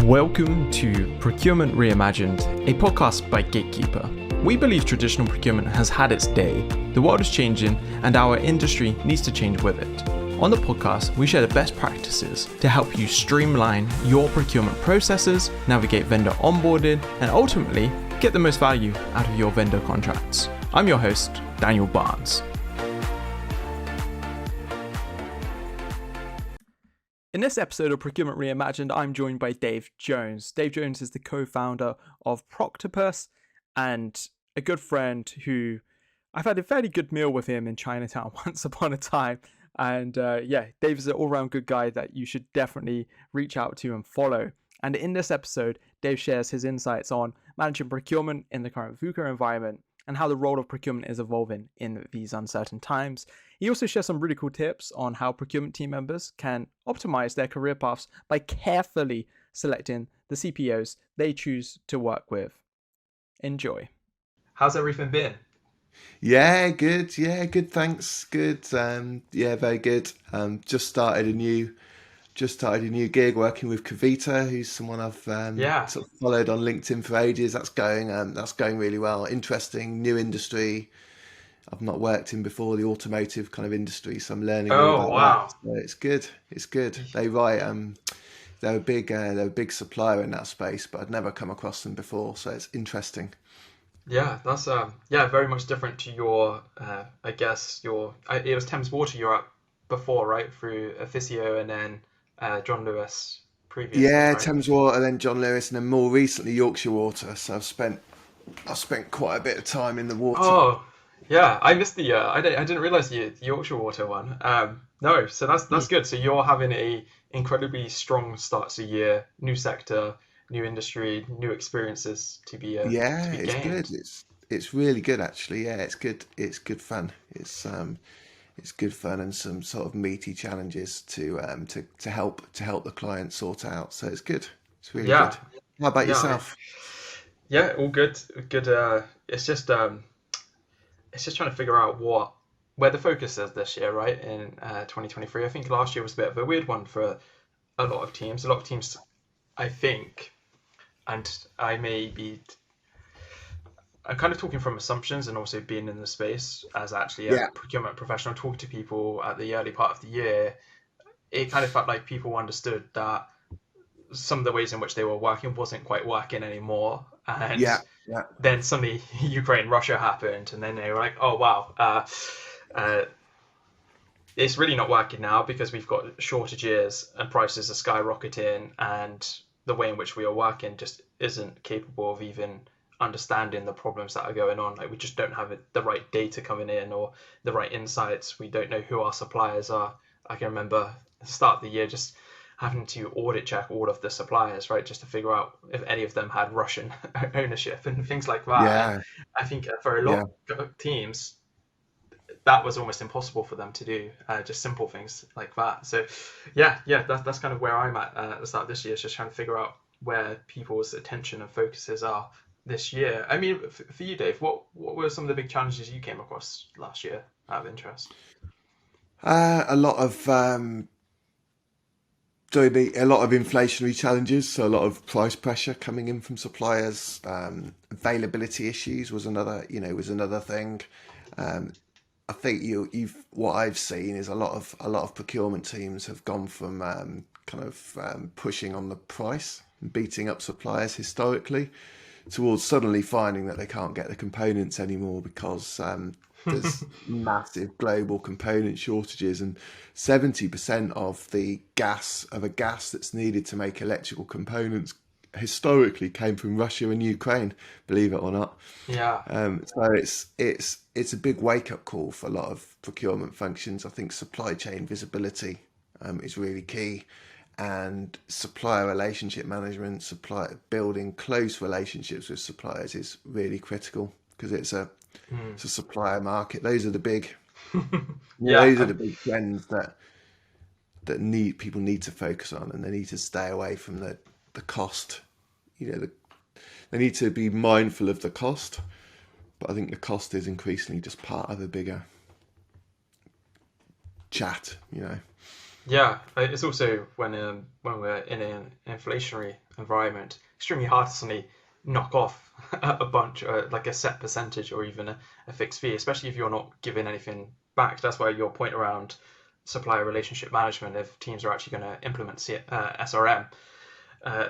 Welcome to Procurement Reimagined, a podcast by Gatekeeper. We believe traditional procurement has had its day, the world is changing, and our industry needs to change with it. On the podcast, we share the best practices to help you streamline your procurement processes, navigate vendor onboarding, and ultimately get the most value out of your vendor contracts. I'm your host, Daniel Barnes. In this episode of Procurement Reimagined, I'm joined by Dave Jones. Dave Jones is the co-founder of Proctopus and a good friend who I've had a fairly good meal with him in Chinatown once upon a time. And Dave is an all-round good guy that you should definitely reach out to and follow. And in this episode, Dave shares his insights on managing procurement in the current VUCA environment and how the role of procurement is evolving in these uncertain times. He also shares some really cool tips on how procurement team members can optimize their career paths by carefully selecting the CPOs they choose to work with. Enjoy. How's everything been? Yeah, good. Yeah, good. Thanks. Good. Very good. Just started a new gig working with Kavita, who's someone I've sort of followed on LinkedIn for ages. That's going really well. Interesting new industry. I've not worked in before, the automotive kind of industry, so I'm learning all about that. So it's good. It's good. They write. They're a big supplier in that space, but I'd never come across them before, so it's interesting. Yeah, that's very much different to your it was Thames Water you're at before, right? Through Officio and then John Lewis previously. Yeah, right? Thames Water, then John Lewis, and then more recently Yorkshire Water. So I've spent quite a bit of time in the water. Oh, yeah, I missed the I didn't realize the Yorkshire Water one. No, so that's good. So you're having a incredibly strong start to the year, new sector, new industry, new experiences to be Yeah, to be it's gained. good. It's really good actually. Yeah, it's good. It's good fun. It's good fun and some sort of meaty challenges to help the client sort out. So it's good. It's really Yeah, good. How about yeah, yourself? yeah, all good, good. It's just trying to figure out where the focus is this year, right? In 2023, I think last year was a bit of a weird one for a lot of teams. A lot of teams, I think, and I'm kind of talking from assumptions and also being in the space as actually a Yeah. procurement professional, talking to people at the early part of the year. It kind of felt like people understood that some of the ways in which they were working wasn't quite working anymore, and Yeah. Yeah. then suddenly Ukraine, Russia happened, and then they were like, "Oh wow, uh, it's really not working now because we've got shortages and prices are skyrocketing, and the way in which we are working just isn't capable of even understanding the problems that are going on. Like we just don't have the right data coming in or the right insights. We don't know who our suppliers are." I can remember at the start of the year just having to audit check all of the suppliers, right, just to figure out if any of them had Russian ownership and things like that. And Yeah. I think for a Yeah. lot of teams, that was almost impossible for them to do, just simple things like that. So, that's kind of where I'm at the start of this year, is just trying to figure out where people's attention and focuses are this year. I mean, for you, Dave, what were some of the big challenges you came across last year out of interest? A lot of a lot of inflationary challenges, so a lot of price pressure coming in from suppliers. Availability issues was another thing. I think what I've seen is a lot of procurement teams have gone from pushing on the price and beating up suppliers historically towards suddenly finding that they can't get the components anymore because there's massive global component shortages, and 70% of the gas that's needed to make electrical components historically came from Russia and Ukraine, believe it or not. Yeah. So it's a big wake up call for a lot of procurement functions. I think supply chain visibility is really key, and supplier relationship management, building close relationships with suppliers is really critical because it's a supplier market. Those are the big Yeah. trends that people need to focus on, and they need to stay away from the cost. They need to be mindful of the cost, but I think the cost is increasingly just part of a bigger chat. Yeah, it's also when we're in an inflationary environment, extremely hard to suddenly knock off a bunch, like a set percentage or even a fixed fee, especially if you're not giving anything back. That's why your point around supplier relationship management, if teams are actually going to implement SRM, uh,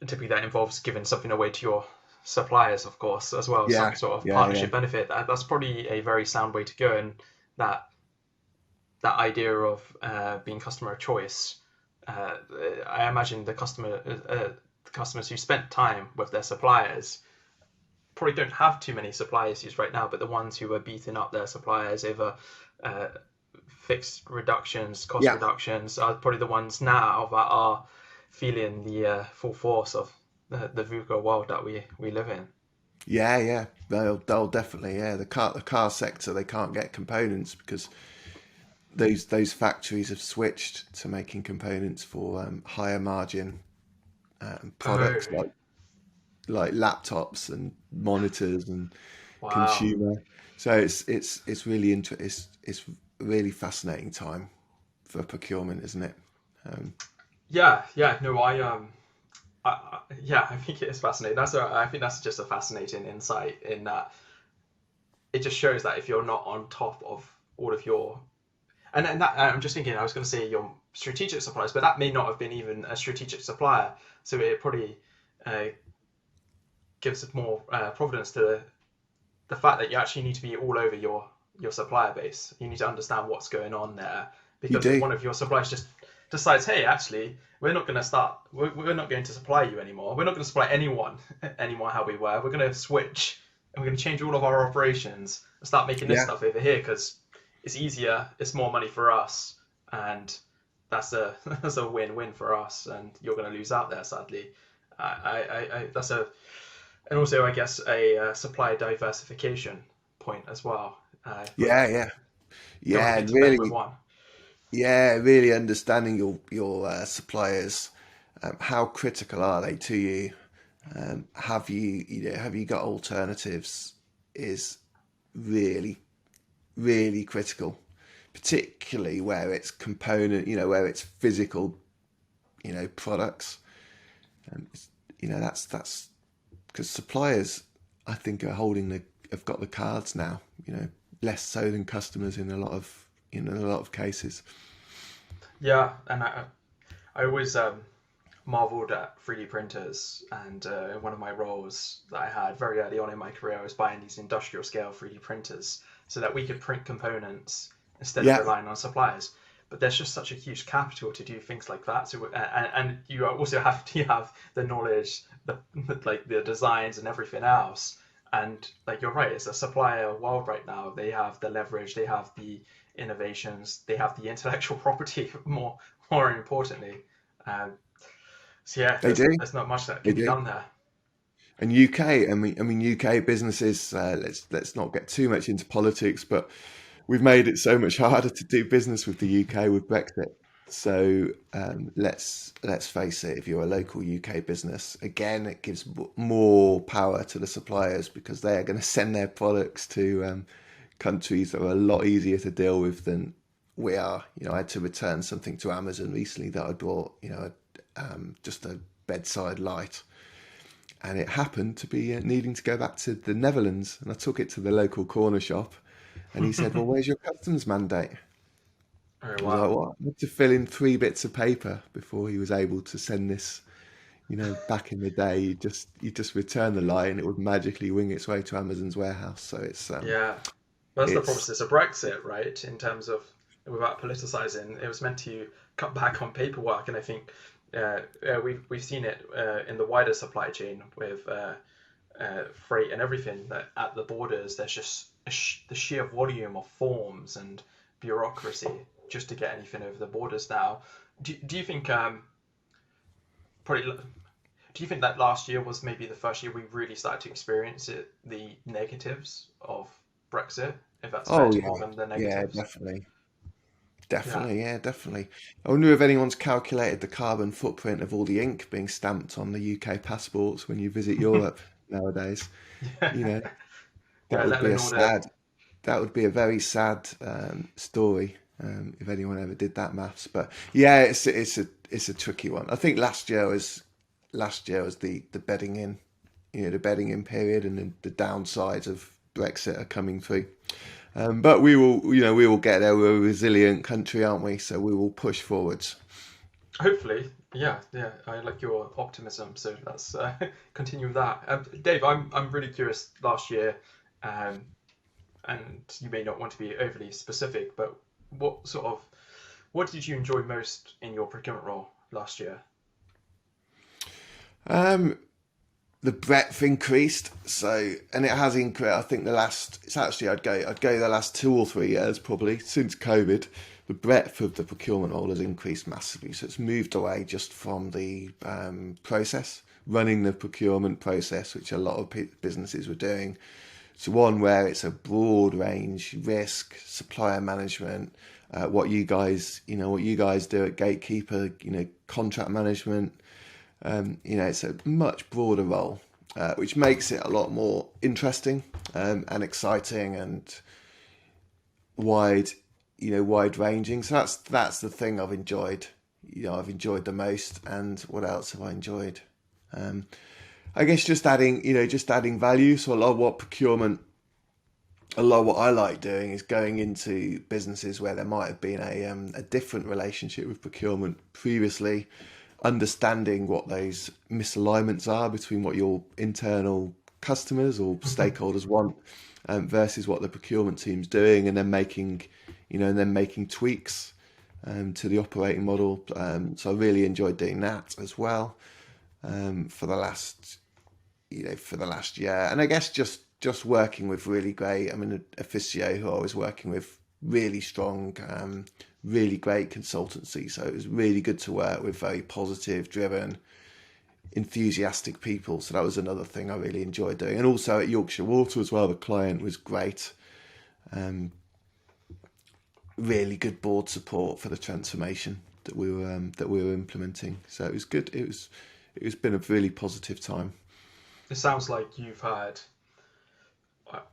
typically that involves giving something away to your suppliers, of course, as well, Yeah, some sort of yeah, yeah, partnership benefit. That's probably a very sound way to go, and that that idea of being customer choice, uh, I imagine the customers who spent time with their suppliers probably don't have too many supply issues right now, but the ones who are beating up their suppliers over uh, fixed reductions, cost yeah, reductions, are probably the ones now that are feeling the full force of the VUCA world that we live in. yeah, yeah. They'll definitely, yeah. The car sector, they can't get components because those factories have switched to making components for higher margin Oh, products like laptops and monitors and wow. consumer. So it's really it's really fascinating time for procurement, isn't it? Um, Yeah, yeah. No, yeah, I think it is fascinating. I think that's just a fascinating insight in that it just shows that if you're not on top of all of your and that I'm just thinking I was going to say your strategic suppliers, but that may not have been even a strategic supplier, so it probably uh, gives more providence to the fact that you actually need to be all over your supplier base. You need to understand what's going on there you because if do, one of your suppliers just decides, hey, actually, we're not going to supply you anymore. We're not going to supply anyone anymore how we were. We're going to switch and we're going to change all of our operations and start making this yeah, stuff over here because it's easier, it's more money for us, and that's a that's a win-win for us. And you're going to lose out there, sadly. That's a and also I guess a supply diversification point as well. But yeah, yeah, don't want to yeah, get and too bent with really, one. yeah, really understanding your suppliers. How critical are they to you? Have you got alternatives? Is really really critical, particularly where it's component, where it's physical, products. It's, that's because suppliers, I think, have got the cards now. Less so than customers in a lot of cases. Yeah, and I always marveled at 3D printers, and in one of my roles that I had very early on in my career, I was buying these industrial scale 3D printers so that we could print components instead of Yeah, relying on suppliers. But there's just such a huge capital to do things like that. So and you also have to have the knowledge, the like the designs and everything else. And like you're right, it's a supplier world right now. They have the leverage, they have the innovations, they have the intellectual property. More importantly, um, so yeah, they do. there's not much that They can be do. done there. And UK, I mean, UK businesses. Let's not get too much into politics, but we've made it so much harder to do business with the UK with Brexit. So let's face it. If you're a local UK business, again, it gives more power to the suppliers because they are going to send their products to countries that are a lot easier to deal with than we are. I had to return something to Amazon recently that I bought. Just a bedside light, and it happened to be needing to go back to the Netherlands. And I took it to the local corner shop, and he said, "Well, where's your customs mandate?" Oh I was like, wow. "What?" I had to fill in 3 bits of paper before he was able to send this. Back in the day, you just return the lie, and it would magically wing its way to Amazon's warehouse. So Yeah, that's the it's promises of Brexit, right? In terms of without politicizing, it was meant to cut back on paperwork, and I think we've seen it in the wider supply chain with freight and everything. That at the borders, there's just the sheer volume of forms and bureaucracy just to get anything over the borders now. Do you think probably do you think that last year was maybe the first year we really started to experience the negatives of Brexit, if that's fair oh to yeah, call them the yeah, negatives? definitely, Yeah. definitely, yeah, definitely. I wonder if anyone's calculated the carbon footprint of all the ink being stamped on the UK passports when you visit Europe nowadays. You know, Yeah, that would let be alone a all the sad, that would be a very sad story. if anyone ever did that maths. But yeah, it's a tricky one. I think last year was the bedding in, the bedding in period, and the downsides of Brexit are coming through. But we will get there. We're a resilient country, aren't we? So we will push forwards. Hopefully, yeah, yeah. I like your optimism, so let's continue with that. Dave, I'm really curious. Last year, um, and you may not want to be overly specific, but what sort of what did you enjoy most in your procurement role last year? Um, the breadth increased, and it has increased. I think it's actually I'd go the last 2 or 3 years probably since COVID. The breadth of the procurement role has increased massively. So it's moved away just from the process, running the procurement process, which a lot of businesses were doing, to one where it's a broad range: risk, supplier management, what you guys do at Gatekeeper, contract management. It's a much broader role, which makes it a lot more interesting and exciting and wide, wide ranging. So that's the thing I've enjoyed. I've enjoyed the most. And what else have I enjoyed? Um, I guess just adding value. So a lot of what I like doing is going into businesses where there might have been a different relationship with procurement previously, understanding what those misalignments are between what your internal customers or stakeholders want versus what the procurement team's doing, and then making tweaks to the operating model. So I really enjoyed doing that as well for the last year. And I guess just working with really great. I mean, a physio who I was working with, really strong, really great consultancy. So it was really good to work with very positive, driven, enthusiastic people. So that was another thing I really enjoyed doing. And also at Yorkshire Water as well, the client was great. Um, Really good board support for the transformation that we were implementing. So it was good. It's been a really positive time. It sounds like you've had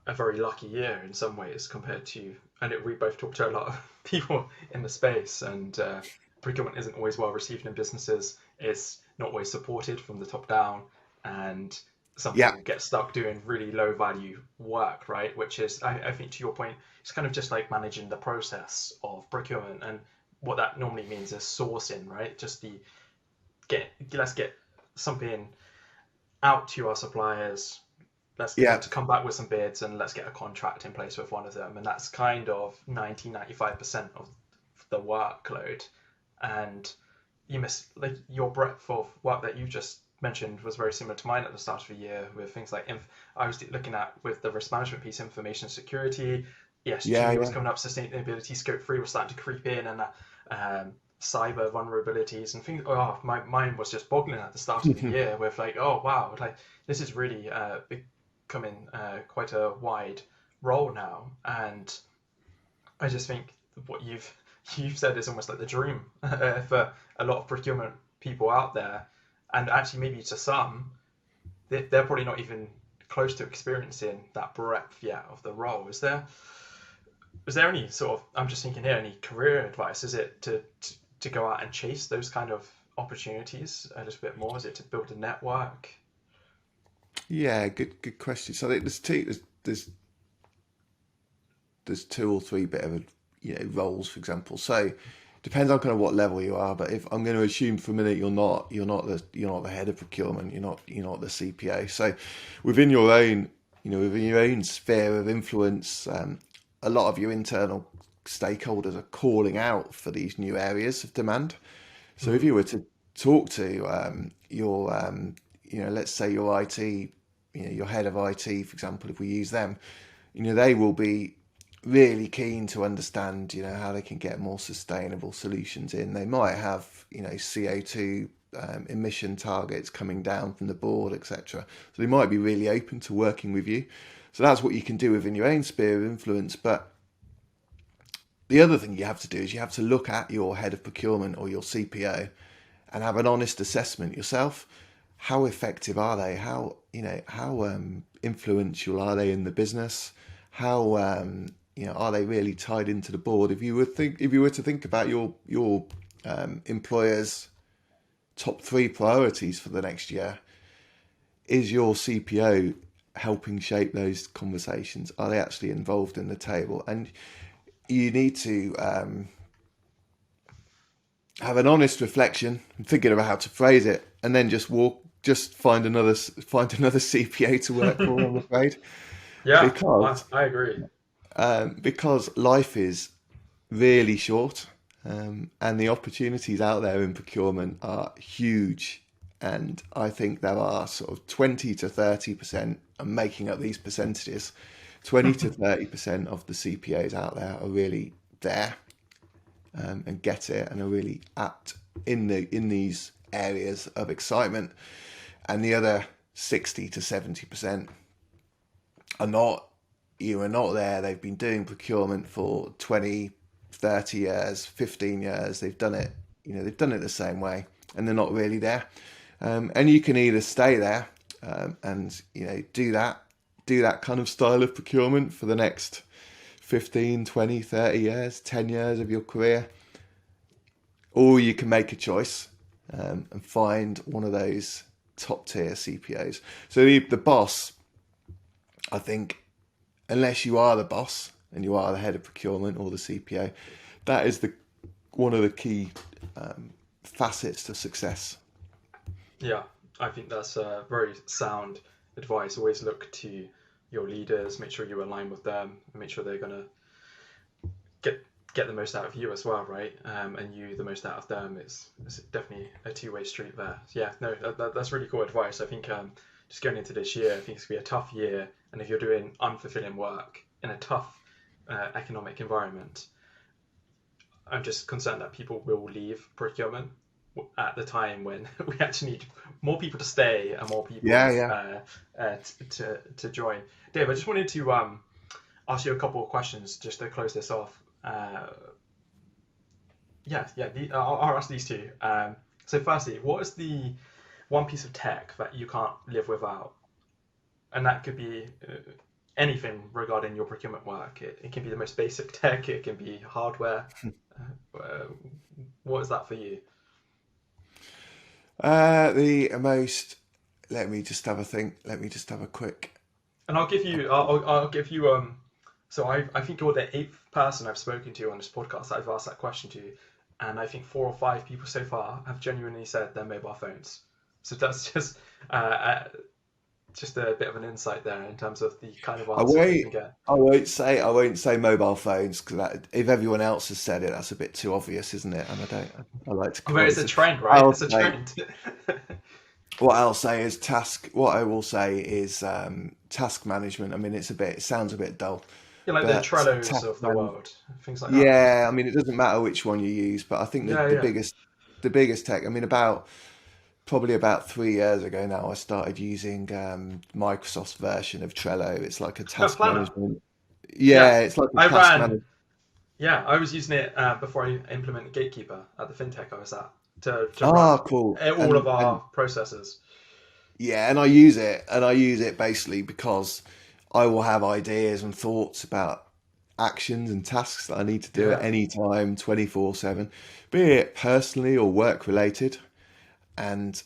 a very lucky year in some ways compared to, and we both talked to a lot of people in the space, and procurement isn't always well received in businesses. It's not always supported from the top down, and some Yeah, people get stuck doing really low value work, right? Which is, I think, to your point, it's kind of just like managing the process of procurement, and what that normally means is sourcing, right? Just the let's get something out to our suppliers. Let's get them yeah, to come back with some bids, and let's get a contract in place with one of them. And that's kind of 90-95% of the workload. And you miss, like, your breadth of work that you just mentioned was very similar to mine at the start of the year, with things like I was looking at with the risk management piece, information security, yeah, ESG was yeah. coming up, sustainability, scope 3 was starting to creep in, and cyber vulnerabilities and things. Oh, my mind was just boggling at the start of the year with, like, oh wow, like this is really becoming quite a wide role now. And I just think what you've said is almost like the dream for a lot of procurement people out there, and actually maybe to some, they're probably not even close to experiencing that breadth yet of the role. Is there any sort of, I'm just thinking here, any career advice? Is it to go out and chase those kind of opportunities a little bit more? Is it to build a network? Yeah, good question. So I think there's two or three bit of roles, for example. So depends on kind of what level you are. But if I'm going to assume for a minute you're not the head of procurement, you're not the CPO. So within your own sphere of influence, a lot of your internal stakeholders are calling out for these new areas of demand. So if Mm-hmm. you were to talk to let's say your IT, your head of IT, for example, if we use them, they will be really keen to understand, how they can get more sustainable solutions in. They might have, CO2 emission targets coming down from the board, etc. So they might be really open to working with you. So that's what you can do within your own sphere of influence. But the other thing you have to do is you have to look at your head of procurement or your CPO and have an honest assessment yourself. How effective are they? How influential are they in the business? How are they really tied into the board? If you were to think about your employer's top 3 priorities for the next year, is your CPO helping shape those conversations? Are they actually involved in the table? And you need to have an honest reflection and thinking about how to phrase it, and then just find another CPA to work for. I'm afraid, Yeah, because I agree. because life is really short, and the opportunities out there in procurement are huge. And I think there are sort of 20 to 30%, I'm making up these percentages, 20 to 30% of the CPAs out there are really there, and get it, and are really apt in these areas of excitement. And the other 60 to 70% are not. You are not there. They've been doing procurement for 20, 30 years, 15 years. They've done it, they've done it the same way, and they're not really there. And you can either stay there, and do that kind of style of procurement for the next 15, 20, 30 years, 10 years of your career, or you can make a choice, and find one of those top tier CPOs. So the boss, I think, unless you are the boss and you are the head of procurement or the CPO, that is one of the key facets to success. Yeah, I think that's very sound advice. Always look to your leaders, make sure you align with them, and make sure they're going to get the most out of you as well, right? And you the most out of them. It's definitely a two-way street there. So yeah, no, that's really cool advice. I think just going into this year, I think it's going to be a tough year. And if you're doing unfulfilling work in a tough economic environment, I'm just concerned that people will leave procurement at the time when we actually need more people to stay and more people to join. Dave, I just wanted to ask you a couple of questions just to close this off. I'll ask these two. So firstly, what is the one piece of tech that you can't live without? And that could be anything regarding your procurement work. It can be the most basic tech, it can be hardware. What is that for you? The most. Let me just have a think. Let me just have a quick. And I'll give you. So I think you're the 8th person I've spoken to on this podcast that I've asked that question to, and I think 4 or 5 people so far have genuinely said their mobile phones. So that's just a bit of an insight there in terms of the kind of answer you can get. I won't say mobile phones, because if everyone else has said it, that's a bit too obvious, isn't it? And I like to. But it's a trend, right? It's a trend. What I'll say is What I will say is task management. I mean, it sounds a bit dull. Yeah, like the Trellos of the world, things like that. Yeah, I mean, it doesn't matter which one you use, but I think the biggest tech. I mean, probably about 3 years ago now, I started using Microsoft's version of Trello. It's like a task management. Yeah, it's like a task management. Yeah, I was using it before I implemented Gatekeeper at the fintech I was at to run cool. all of our processes. Yeah, and I use it basically because I will have ideas and thoughts about actions and tasks that I need to do at any time, 24/7, be it personally or work related, and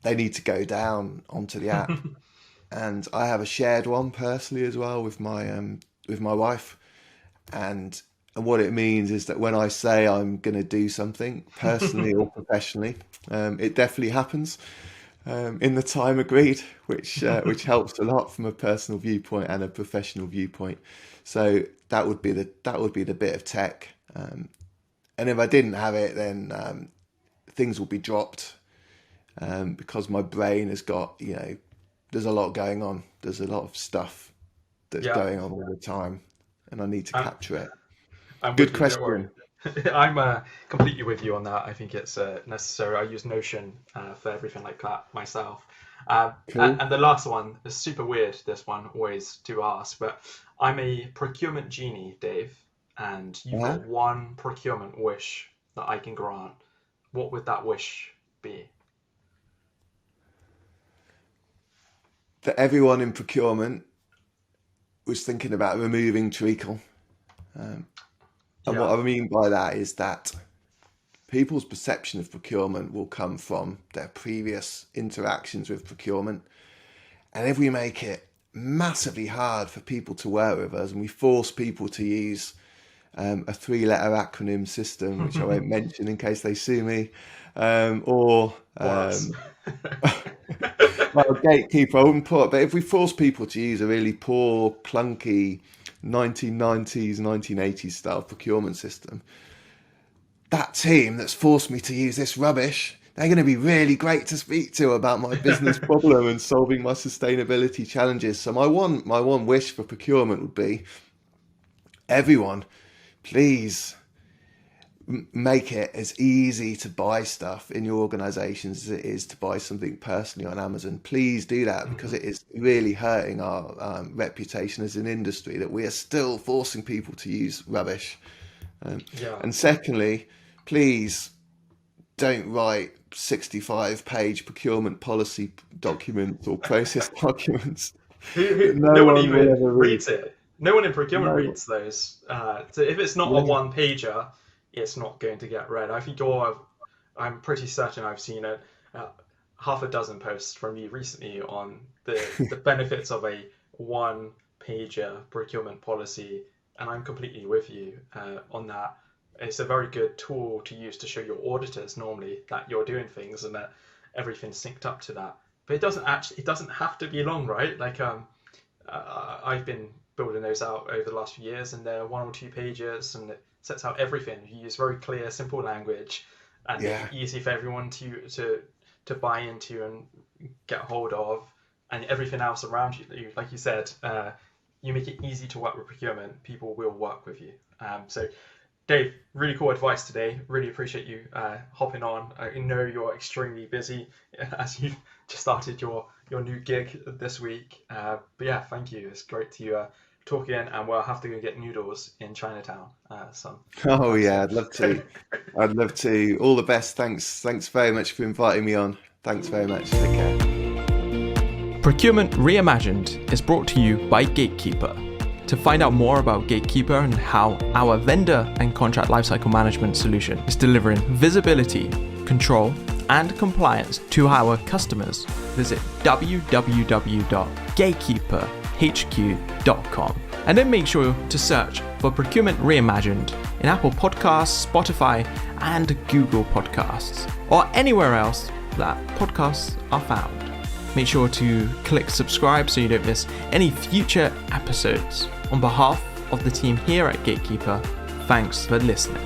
they need to go down onto the app. And I have a shared one personally as well with my wife, and what it means is that when I say I'm going to do something personally or professionally, it definitely happens in the time agreed, which helps a lot from a personal viewpoint and a professional viewpoint. So that would be the bit of tech, and if I didn't have it, then things will be dropped, because my brain has got, there's a lot going on. There's a lot of stuff that's going on all the time, and I need to capture it. Good question. I'm completely with you on that. I think it's necessary. I use Notion for everything like that myself. Cool. And the last one is super weird, this one, always to ask, but I'm a procurement genie, Dave, and you've got one procurement wish that I can grant. What would that wish be? That everyone in procurement was thinking about removing treacle And Yeah. what I mean by that is that people's perception of procurement will come from their previous interactions with procurement. And if we make it massively hard for people to work with us and we force people to use a 3-letter acronym system, which I won't mention in case they sue me, well, gatekeeper, I wouldn't put, but if we force people to use a really poor, clunky 1990s, 1980s style procurement system, that team that's forced me to use this rubbish, they're going to be really great to speak to about my business problem and solving my sustainability challenges. So my one wish for procurement would be, everyone, please make it as easy to buy stuff in your organizations as it is to buy something personally on Amazon. Please do that, because it is really hurting our reputation as an industry that we are still forcing people to use rubbish. And secondly, please don't write 65-page procurement policy documents or process documents. No one even reads it. No one in procurement reads those. So if it's not a one-pager, it's not going to get read. I think I'm pretty certain I've seen half a dozen posts from you recently on the benefits of a one-pager procurement policy, and I'm completely with you on that. It's a very good tool to use to show your auditors normally that you're doing things and that everything's synced up to that. But it doesn't have to be long, right? Like I've been building those out over the last few years, and they're 1 or 2 pages, and it sets out everything. You use very clear, simple language, and make it easy for everyone to buy into and get hold of, and everything else around you. Like you said, you make it easy to work with procurement. People will work with you. So, Dave, really cool advice today. Really appreciate you hopping on. I know you're extremely busy as you've just started your new gig this week. But yeah, thank you. It's great to talk again, and we'll have to go get noodles in Chinatown. I'd love to. I'd love to. All the best. Thanks very much for inviting me on. Thanks very much. Take care. Procurement Reimagined is brought to you by Gatekeeper. To find out more about Gatekeeper and how our vendor and contract lifecycle management solution is delivering visibility, control, and compliance to our customers, visit www.gatekeeperhq.com. And then make sure to search for Procurement Reimagined in Apple Podcasts, Spotify, and Google Podcasts, or anywhere else that podcasts are found. Make sure to click subscribe so you don't miss any future episodes. On behalf of the team here at Gatekeeper, thanks for listening.